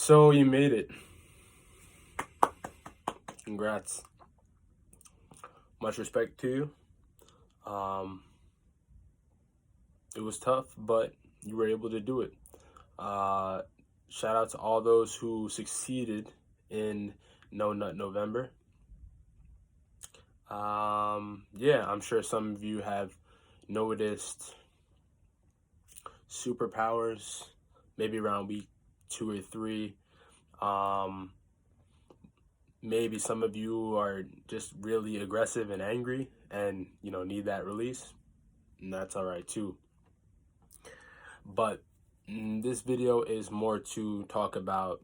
So you made it. Congrats. Much respect to you. It was tough, but you were able to do it. Shout out to all those who succeeded in No Nut November. Yeah, I'm sure some of you have noticed superpowers maybe around week 2 or 3. Maybe some of you are just really aggressive and angry and need that release, and that's all right too. But this video is more to talk about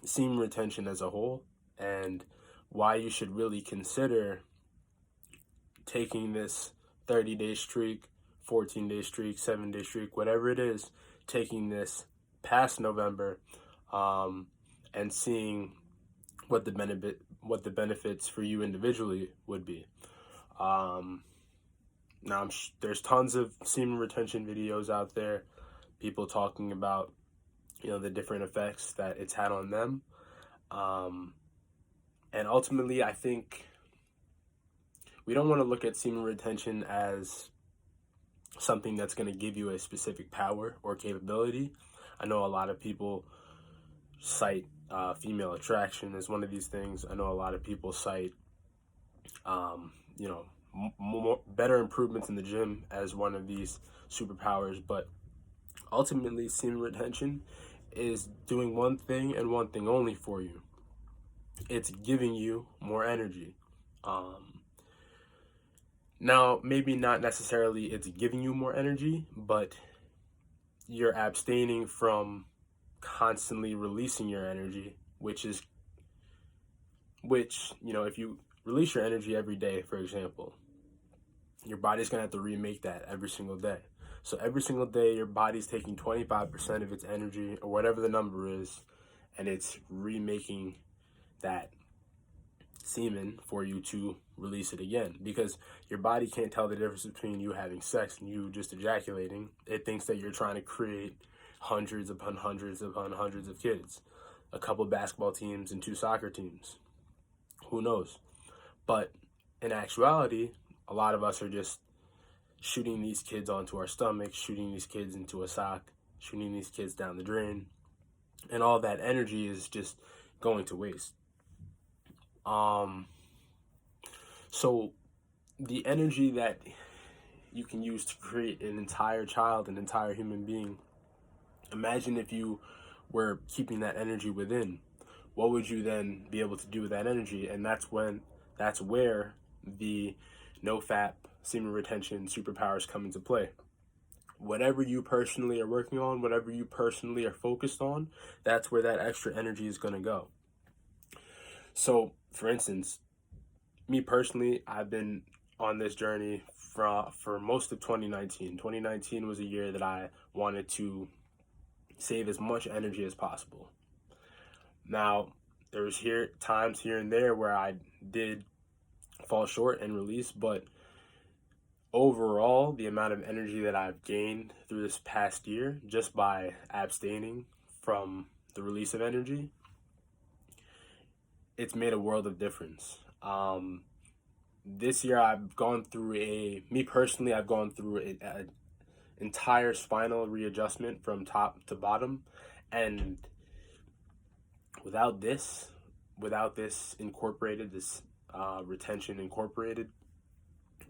semen retention as a whole and why you should really consider taking this 30-day streak, 14-day streak, 7-day streak, whatever it is, taking this past November, and seeing what the benefits for you individually would be. Now there's tons of semen retention videos out there, people talking about the different effects that it's had on them, and ultimately I think we don't want to look at semen retention as something that's going to give you a specific power or capability. I know a lot of people cite female attraction as one of these things. I know a lot of people cite better improvements in the gym as one of these superpowers, but ultimately semen retention is doing one thing and one thing only for you. It's giving you more energy. Now, maybe not necessarily it's giving you more energy, but you're abstaining from constantly releasing your energy, which if you release your energy every day, for example, your body's gonna have to remake that every single day. So every single day, your body's taking 25% of its energy, or whatever the number is, and it's remaking that semen for you to release it again, because your body can't tell the difference between you having sex and you just ejaculating. It thinks that you're trying to create hundreds upon hundreds upon hundreds of kids, a couple basketball teams and 2 soccer teams. Who knows? But in actuality, a lot of us are just shooting these kids onto our stomach, shooting these kids into a sock, shooting these kids down the drain, and all that energy is just going to waste. So the energy that you can use to create an entire child, an entire human being, imagine if you were keeping that energy within. What would you then be able to do with that energy? And that's where the no-fap semen retention superpowers come into play. Whatever you personally are working on, whatever you personally are focused on, that's where that extra energy is going to go. So, for instance, me personally, I've been on this journey for most of 2019. 2019 was a year that I wanted to save as much energy as possible. Now, there was times here and there where I did fall short and release, but overall, the amount of energy that I've gained through this past year just by abstaining from the release of energy, it's made a world of difference. This year I've gone through an entire spinal readjustment from top to bottom, and without this incorporated, this retention incorporated,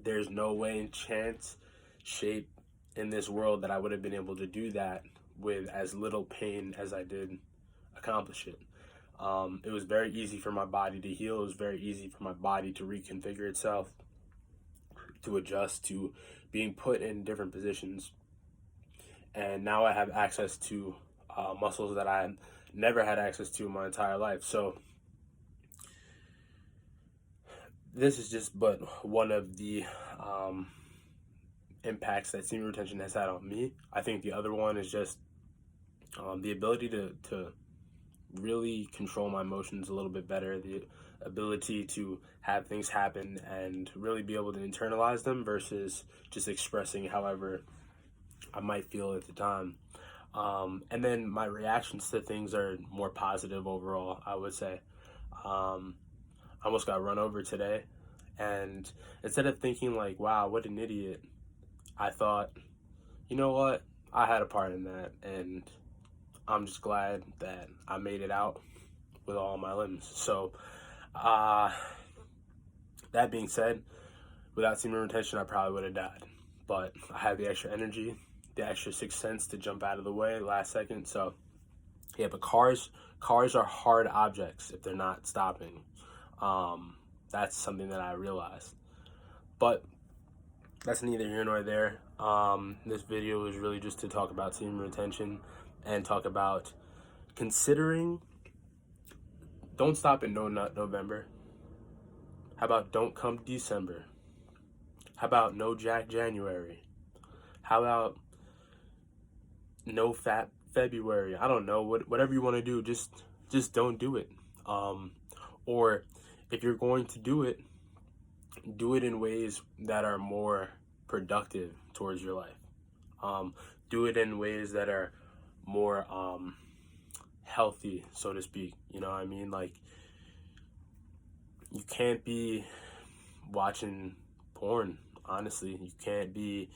there's no way in chance, shape in this world that I would have been able to do that with as little pain as I did accomplish it. It was very easy for my body to heal. It was very easy for my body to reconfigure itself, to adjust to being put in different positions. And now I have access to muscles that I never had access to in my entire life. So this is just but one of the impacts that semen retention has had on me. I think the other one is just the ability to really control my emotions a little bit better, the ability to have things happen and really be able to internalize them versus just expressing however I might feel at the time. And then my reactions to things are more positive overall, I would say. I almost got run over today, and instead of thinking like, wow, what an idiot, I thought, you know what, I had a part in that, and I'm just glad that I made it out with all my limbs. So uh that being said, without semen retention, I probably would have died, but I had the extra energy, the extra sixth sense to jump out of the way last second. So yeah, but cars are hard objects if they're not stopping. That's something that I realized, but that's neither here nor there. This video is really just to talk about semen retention and talk about considering. Don't stop at No Nut November. How about don't come December? How about no Jack January? How about no fat February? I don't know, whatever you want to do, just don't do it. Or if you're going to do it in ways that are more productive towards your life. Do it in ways that are more healthy, so to speak. You know what I mean? Like, you can't be watching porn, honestly. You can't be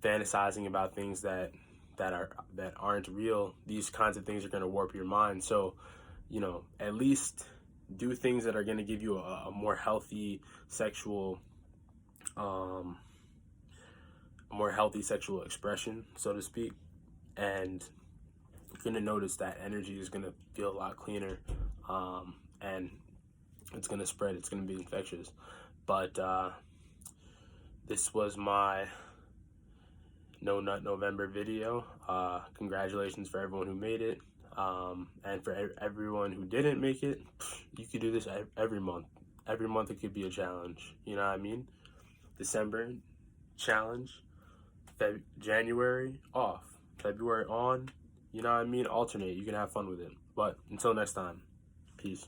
fantasizing about things that aren't real. These kinds of things are going to warp your mind. So, you know, at least do things that are going to give you a more healthy sexual expression, so to speak. And you're going to notice that energy is going to feel a lot cleaner, and it's going to spread. It's going to be infectious. But this was my No Nut November video. Congratulations for everyone who made it. And for everyone who didn't make it, you could do this every month. Every month it could be a challenge. You know what I mean? December, challenge. January, off. February, on. You know what I mean? Alternate. You can have fun with it. But until next time, peace.